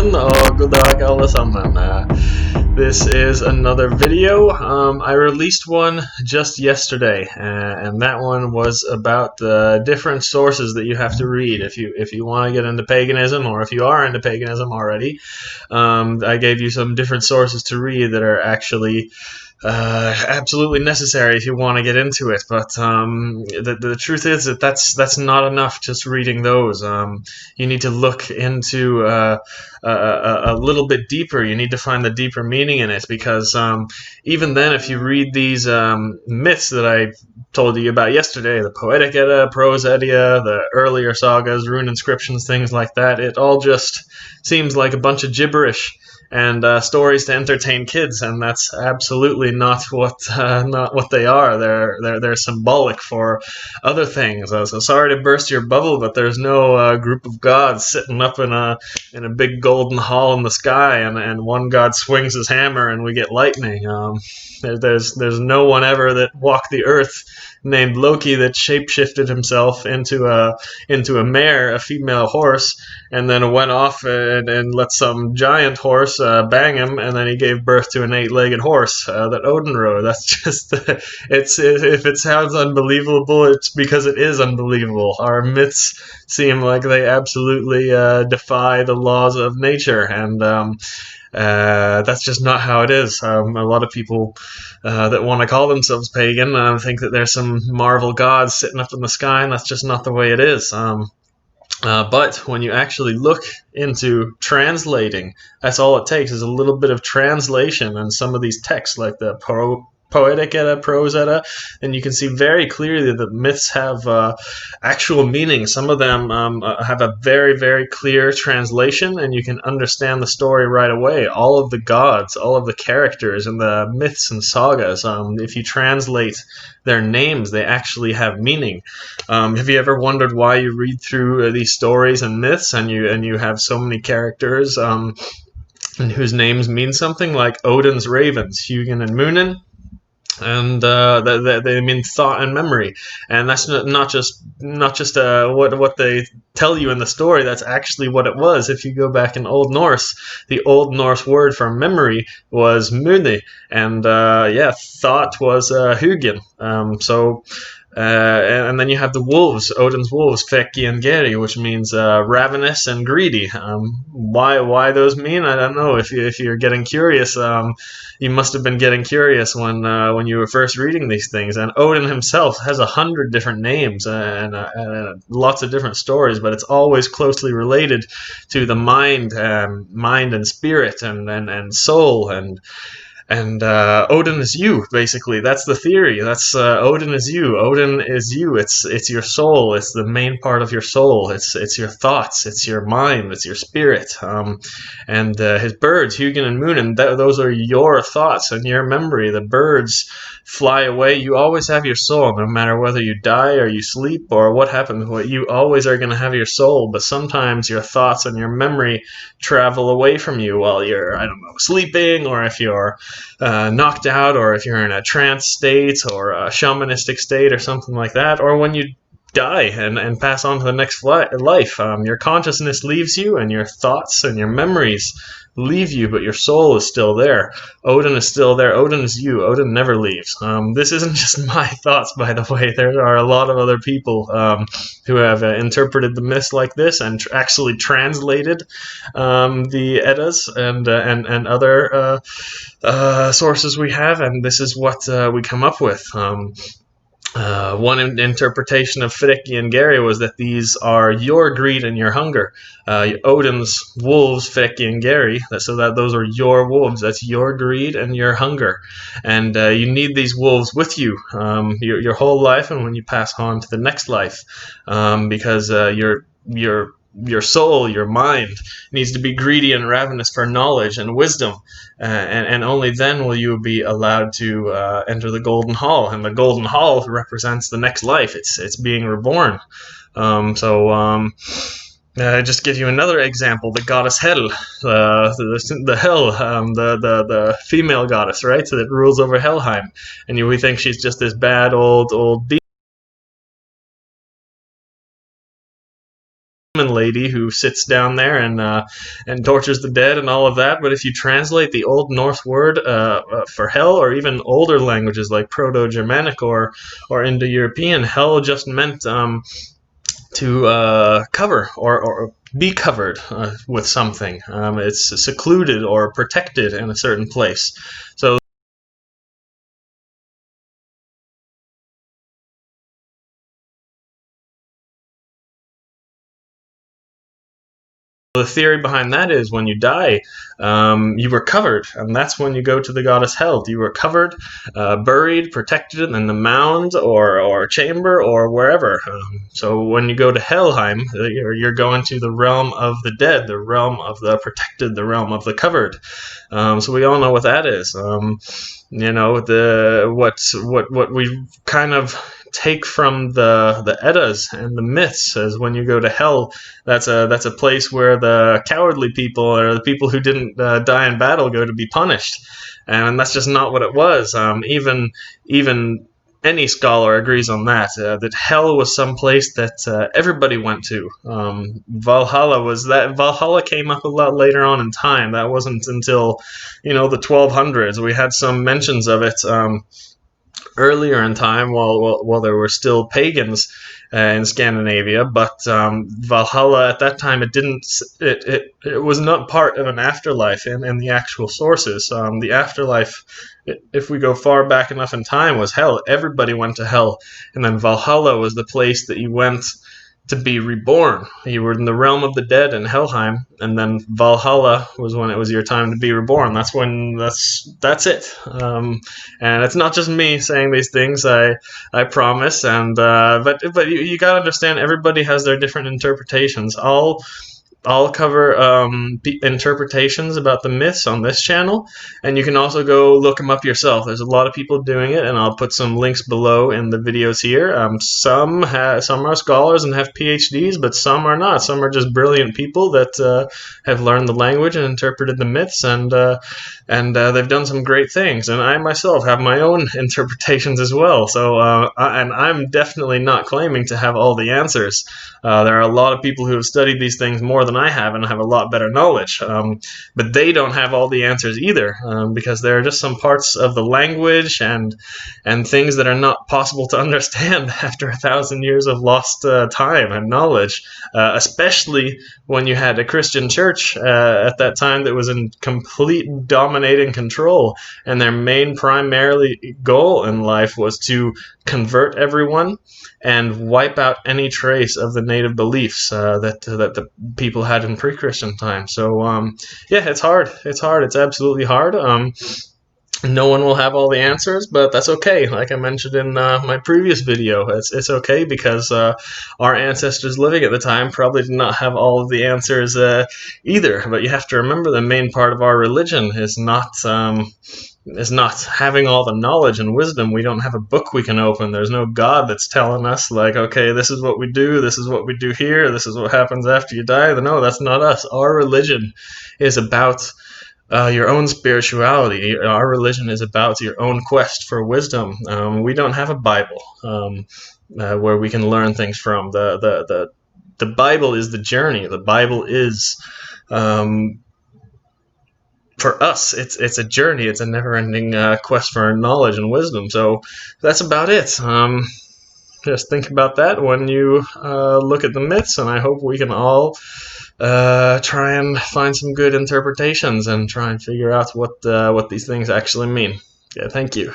sammen, og god dag alle sammen. This is another video. I released one just yesterday, and that one was about the different sources that you have to read if you want to get into paganism, or if you are into paganism already. I gave you some different sources to read that are actually absolutely necessary if you want to get into it, but the truth is that that's not enough just reading those. You need to look into a little bit deeper. You need to find the deeper meaning in it, because even then, if you read these myths that I told you about yesterday, the Poetic Edda, Prose Edda, the earlier sagas, rune inscriptions, things like that, it all just seems like a bunch of gibberish and stories to entertain kids, and that's absolutely not what they are. They're symbolic for other things. So sorry to burst your bubble, but there's no group of gods sitting up in a big golden hall in the sky, and one god swings his hammer and we get lightning. There's no one ever that walked the earth named Loki that shapeshifted himself into a mare, a female horse, and then went off and let some giant horse bang him, and then he gave birth to an 8-legged horse that Odin rode. That's just if it sounds unbelievable, it's because it is unbelievable. Our myths seem like they absolutely defy the laws of nature, and that's just not how it is. A lot of people that want to call themselves pagan think that there's some Marvel gods sitting up in the sky, and that's just not the way it is. But when you actually look into translating, that's all it takes is a little bit of translation and some of these texts, like the Poetic Edda, Prose Edda, and you can see very clearly that myths have actual meaning. Some of them have a very, very clear translation, and you can understand the story right away. All of the gods, all of the characters in the myths and sagas, if you translate their names, they actually have meaning. Have you ever wondered why you read through these stories and myths, and you have so many characters and whose names mean something, like Odin's ravens, Hugin and Munin? And they mean thought and memory, and that's not just what they tell you in the story. That's actually what it was. If you go back in Old Norse, the Old Norse word for memory was muni, and thought was hugin. And then you have the wolves, Odin's wolves, Feki and Geri, which means ravenous and greedy. Why those mean? I don't know. If you're getting curious, you must have been getting curious when you were first reading these things. And Odin himself has 100 different names and lots of different stories, but it's always closely related to the mind and spirit and soul and Odin is you, basically. That's the theory. That's Odin is you. Odin is you. It's your soul. It's the main part of your soul. It's your thoughts. It's your mind. It's your spirit. And his birds, Hugin and Munin, those are your thoughts and your memory. The birds fly away. You always have your soul, no matter whether you die or you sleep or what happens. You always are going to have your soul, but sometimes your thoughts and your memory travel away from you while you're, I don't know, sleeping, or if you're knocked out, or if you're in a trance state or a shamanistic state or something like that, or when you die and pass on to the next life. Your consciousness leaves you, and your thoughts and your memories leave you, but your soul is still there. Odin is still there. Odin is you. Odin never leaves. This isn't just my thoughts, by the way. There are a lot of other people who have interpreted the myths like this and actually translated the Eddas and other sources we have, and this is what we come up with. One interpretation of Freki and Geri was that these are your greed and your hunger. Odin's wolves, Freki and Geri, so that those are your wolves. That's your greed and your hunger. And you need these wolves with you your whole life, and when you pass on to the next life, because your soul, your mind, needs to be greedy and ravenous for knowledge and wisdom, and only then will you be allowed to enter the Golden Hall. And the Golden Hall represents the next life. It's being reborn. Just give you another example: the goddess Hel, the Hel, the female goddess, right? So that rules over Helheim, and we think she's just this bad old lady who sits down there and tortures the dead and all of that. But if you translate the Old Norse word for hell, or even older languages like Proto-Germanic or Indo-European, hell just meant to cover or be covered with something. It's secluded or protected in a certain place. So the theory behind that is when you die, you were covered, and that's when you go to the goddess Hel. You were covered, buried, protected in the mound or chamber or wherever. So when you go to Helheim, you're going to the realm of the dead, the realm of the protected, the realm of the covered. So we all know what that is. You know, what we kind of take from the Eddas and the myths as when you go to hell, that's a place where the cowardly people or the people who didn't die in battle go to be punished, and that's just not what it was. Even any scholar agrees on that. That hell was some place that everybody went to. Valhalla came up a lot later on in time. That wasn't until the 1200s. We had some mentions of it earlier in time while there were still pagans in Scandinavia, but Valhalla at that time it was not part of an afterlife in the actual sources. The afterlife, if we go far back enough in time, was hell. Everybody went to hell, and then Valhalla was the place that you went to be reborn. You were in the realm of the dead in Helheim, and then Valhalla was when it was your time to be reborn. That's it. And it's not just me saying these things. I promise. And but you gotta understand, everybody has their different interpretations. I'll cover interpretations about the myths on this channel, and you can also go look them up yourself. There's a lot of people doing it, and I'll put some links below in the videos here. Some are scholars and have PhDs, but some are not. Some are just brilliant people that have learned the language and interpreted the myths, and they've done some great things. And I myself have my own interpretations as well. So and I'm definitely not claiming to have all the answers. There are a lot of people who have studied these things more than I have and have a lot better knowledge, but they don't have all the answers either, because there are just some parts of the language and things that are not possible to understand after 1,000 years of lost time and knowledge, especially when you had a Christian church at that time that was in complete dominating control, and their main primarily goal in life was to convert everyone and wipe out any trace of the native beliefs that the people had in pre-Christian times. So yeah, it's hard. It's absolutely hard. No one will have all the answers, but that's okay. Like I mentioned in my previous video, it's okay, because our ancestors living at the time probably did not have all of the answers either. But you have to remember, the main part of our religion is not having all the knowledge and wisdom. We don't have a book we can open. There's no God that's telling us, like, okay, this is what we do, this is what we do here, this is what happens after you die. No, that's not us. Our religion is about your own spirituality. Our religion is about your own quest for wisdom. We don't have a Bible where we can learn things from. The Bible is the journey. The Bible is for us, it's a journey. It's a never-ending quest for knowledge and wisdom. So that's about it. Just think about that when you look at the myths, and I hope we can all try and find some good interpretations and try and figure out what these things actually mean. Yeah, thank you.